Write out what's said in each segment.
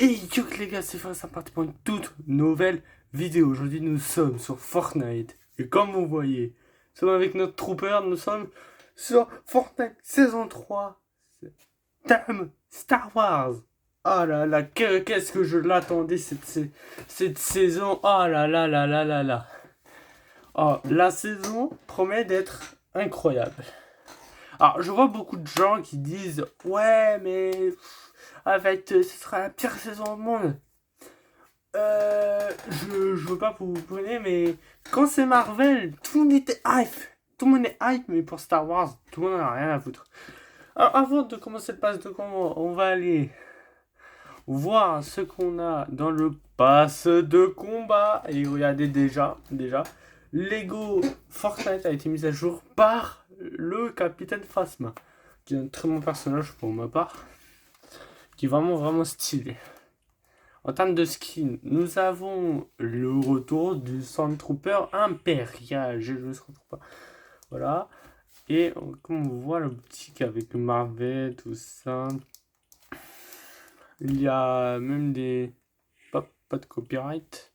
Et yo les gars, c'est parti pour une toute nouvelle vidéo. Aujourd'hui nous sommes sur Fortnite. Et comme vous voyez, nous sommes avec notre trooper, nous sommes sur Fortnite saison 3. Thème Star Wars. Ah là là, qu'est-ce que je l'attendais cette saison. Ah là là là là là là. Oh, la saison promet d'être incroyable. Alors je vois beaucoup de gens qui disent ouais mais en fait ce sera la pire saison au monde. Je veux pas vous prendre, mais quand c'est Marvel, tout le monde était hype. Tout le monde est hype, mais pour Star Wars, tout le monde n'a rien à foutre. Alors, avant de commencer le pass de combat, on va aller voir ce qu'on a dans le pass de combat. Et regardez déjà, Lego Fortnite a été mis à jour par le Capitaine Phasma, qui est un très bon personnage pour ma part, qui est vraiment stylé. En termes de skin, nous avons le retour du Sandtrooper impérial. J'ai le Sandtrooper. Voilà. Et comme on voit la boutique avec Marvel, tout ça. Il y a même des... Pas de copyright.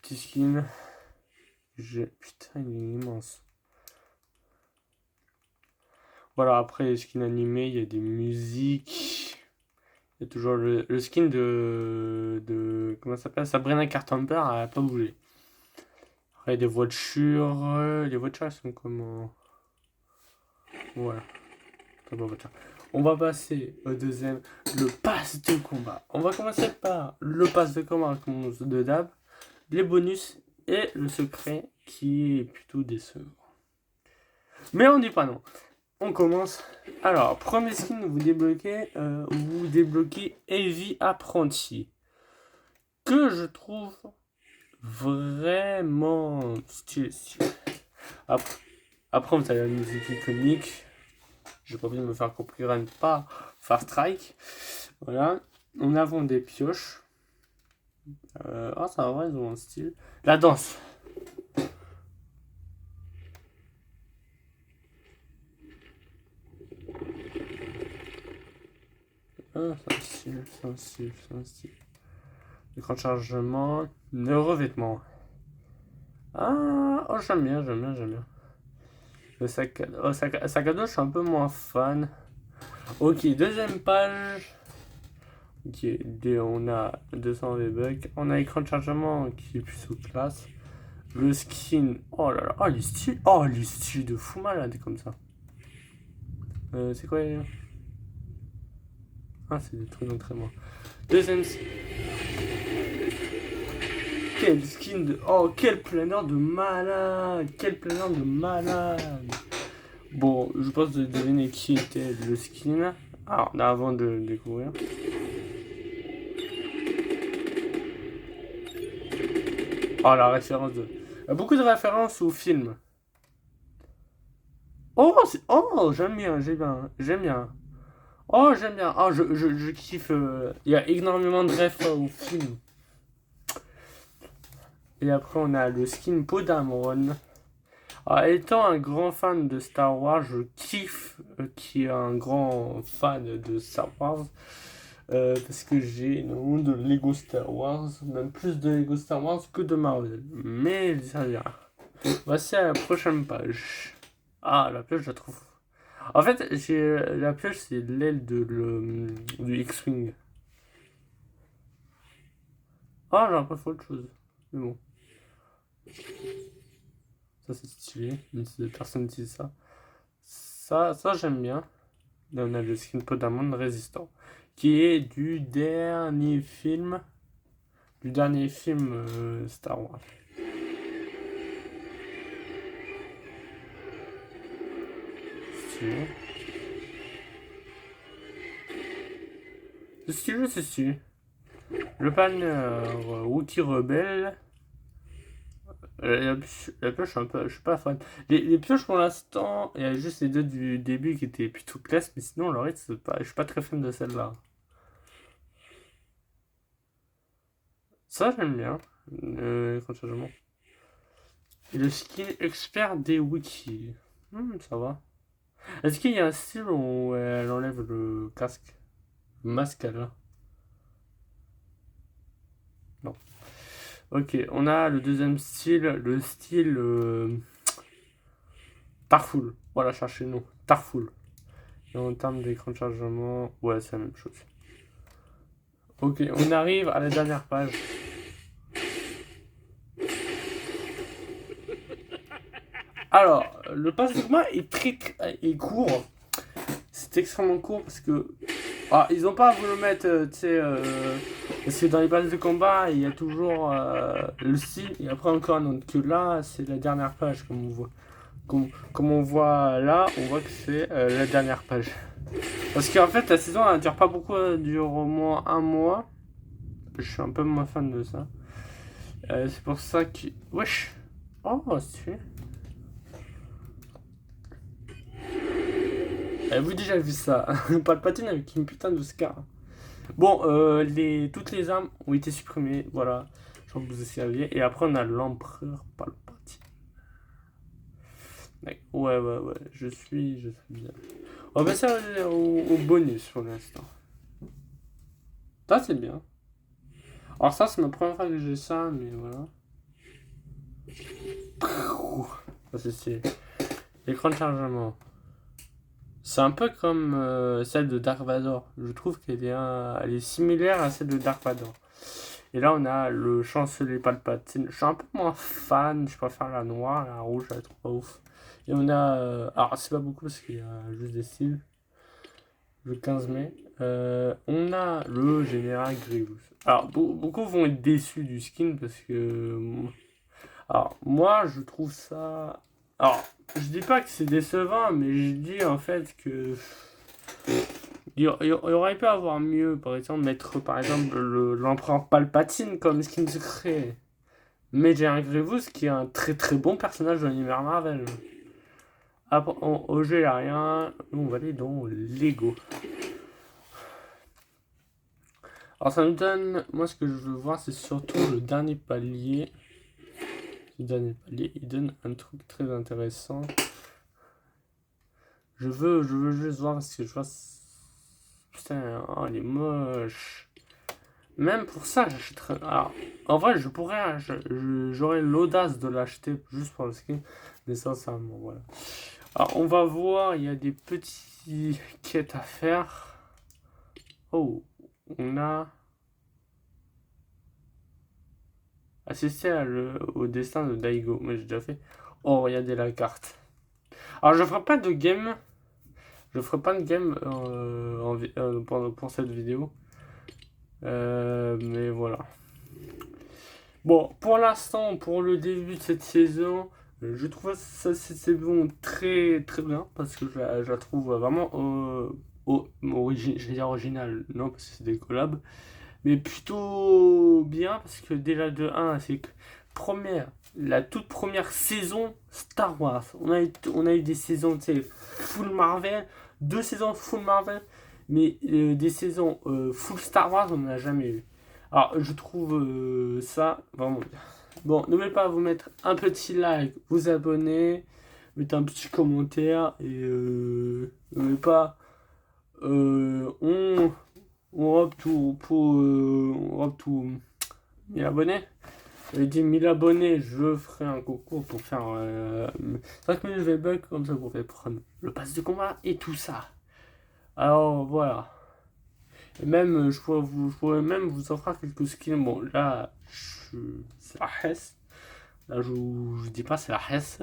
Petit skin. Putain, il est immense. Voilà, après les skins animés, il y a des musiques. Il y a toujours le skin de comment ça s'appelle, Sabrina Carpenter, elle a pas bougé. Après, il y a des voitures. Les voitures, elles sont comment? Voilà. Très bonne voiture. On va passer au deuxième, le pass de combat. On va commencer par le pass de combat comme de dab, les bonus et le secret qui est plutôt décevant. Mais on dit pas non. On commence. Alors, premier skin, vous débloquez Heavy Apprenti, que je trouve vraiment stylé. Après, vous avez la musique iconique. J'ai pas envie de me faire copyright par Fast Strike. Voilà. On a des pioches. Ça va, ils ont un style. La danse. C'est un style. Écran de chargement. Le revêtement. J'aime bien. Le sac à dos, je suis un peu moins fan. Ok, deuxième page. Ok, on a 200 V-Bucks. On a écran de chargement qui est plus sous classe. Le skin. Oh là là, les styles. Oh, les styles de fou malade comme ça. C'est quoi les... c'est des trucs d'entraînement. Deuxième. Quel skin de... Oh, quel planeur de malade. Bon, je pense de deviner qui était le skin. Alors, avant de découvrir. Oh, la référence de... Il y a beaucoup de références au film. J'aime bien. J'aime bien. Je kiffe. Il y a énormément de refs au film. Et après, on a le skin Podamron. Alors, étant un grand fan de Star Wars, je kiffe qui est un grand fan de Star Wars. Parce que j'ai énormément de Lego Star Wars, même plus de Lego Star Wars que de Marvel. Mais ça vient. Voici à la prochaine page. La pioche, je la trouve. En fait, la pioche, c'est l'aile du X-Wing. J'ai un peu fait autre chose. Mais bon. Ça, c'est stylé. Même si personne n'utilise ça. Ça j'aime bien. Là, on a le skin Podamon résistant. Qui est du dernier film. Star Wars. Stylé. C'est stylé. Le panneau Wookie Rebelle. La pioche, je suis pas fan. Les pioches pour l'instant, il y a juste les deux du début qui étaient plutôt classe, mais sinon, le reste, je suis pas très fan de celle-là. Ça, j'aime bien. Chargement. Et le skin expert des wikis. Ça va. Est-ce qu'il y a un style où elle enlève le casque? Le masque là. Non. Ok, on a le deuxième style, le style Tarful. Voilà, cherchez le nom. Tarful. Et en termes d'écran de chargement, ouais, c'est la même chose. Ok, on arrive à la dernière page. Alors, le pass Dogma est court. C'est extrêmement court parce que ils ont pas voulu le mettre, tu sais, parce que dans les passes de combat, il y a toujours le style et après encore un autre. Que là, c'est la dernière page, comme on voit. Comme on voit là, on voit que c'est la dernière page. Parce qu'en fait, la saison, elle dure pas beaucoup, elle dure au moins un mois. Je suis un peu moins fan de ça. C'est pour ça que... Wesh. Oh, c'est... Avez-vous déjà vu ça? Palpatine avec une putain de scar. Bon, toutes les armes ont été supprimées. Voilà. J'en vous ai servi. Et après, on a l'empereur Palpatine. Ouais. Je suis bien. On va passer au bonus pour l'instant. Ça, c'est bien. Alors ça, c'est ma première fois que j'ai ça, mais voilà. Ça, c'est stylé. L'écran de chargement. C'est un peu comme celle de Dark Vador. Je trouve qu'elle est similaire à celle de Dark Vador. Et là, on a le chancelier Palpatine. Je suis un peu moins fan. Je préfère la noire, la rouge, elle est trop pas ouf. Et on a... alors, c'est pas beaucoup parce qu'il y a juste des styles. Le 15 mai. On a le général Grievous. Alors, beaucoup vont être déçus du skin parce que... Alors, moi, je trouve ça... Alors, je dis pas que c'est décevant, mais je dis en fait que... Il aurait pu avoir mieux, par exemple, mettre par exemple l'empereur Palpatine comme skin secret. Mais j'ai un Grievous qui est un très très bon personnage de l'univers Marvel. Après, au jeu, il n'y a rien. Nous, on va aller dans Lego. Alors, ça nous donne. Moi, ce que je veux voir, c'est surtout le dernier palier. Le dernier palier, il donne un truc très intéressant. Je veux juste voir parce que je vois. Putain, oh, il est moche. Même pour ça, j'achèterais. Alors, en vrai, j'aurais l'audace de l'acheter juste pour le skin. Mais sincèrement, voilà. Alors, on va voir, il y a des petits quêtes à faire. Oh, on a assisté au destin de Daigo. Moi, j'ai déjà fait. Oh, regardez la carte. Alors, je ferai pas de game. Je ferai pas de game pour cette vidéo. Mais voilà. Bon, pour l'instant, pour le début de cette saison, je trouve cette saison très très bien parce que je la trouve vraiment originale, non parce que c'est des collabs, mais plutôt bien parce que déjà de 1, c'est que la toute première saison Star Wars, on a eu des saisons, tu sais, full Marvel, 2 saisons full Marvel, mais des saisons full Star Wars, on n'en a jamais eu. Alors, je trouve ça vraiment bien. Bon, n'oubliez pas de vous mettre un petit like, vous abonner, mettre un petit commentaire et n'oubliez pas, on robe tout 1000 abonnés. J'avais dit 1000 abonnés, je ferai un concours pour faire 5000 V-Bucks, comme ça vous pouvez prendre le pass de combat et tout ça. Alors voilà. Et même, je pourrais même vous offrir quelques skins. Bon, là, c'est la Hess. Là, je vous dis pas, c'est la Hess.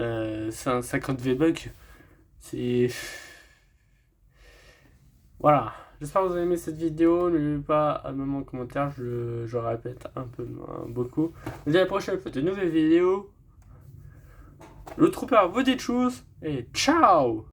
C'est un 50 V-Bucks. C'est... Voilà. J'espère que vous avez aimé cette vidéo. N'oubliez pas à me mettre en commentaire. Je répète un peu beaucoup. Je vous dis à la prochaine pour de nouvelles vidéos. Le trooper vous dit choses. Et ciao!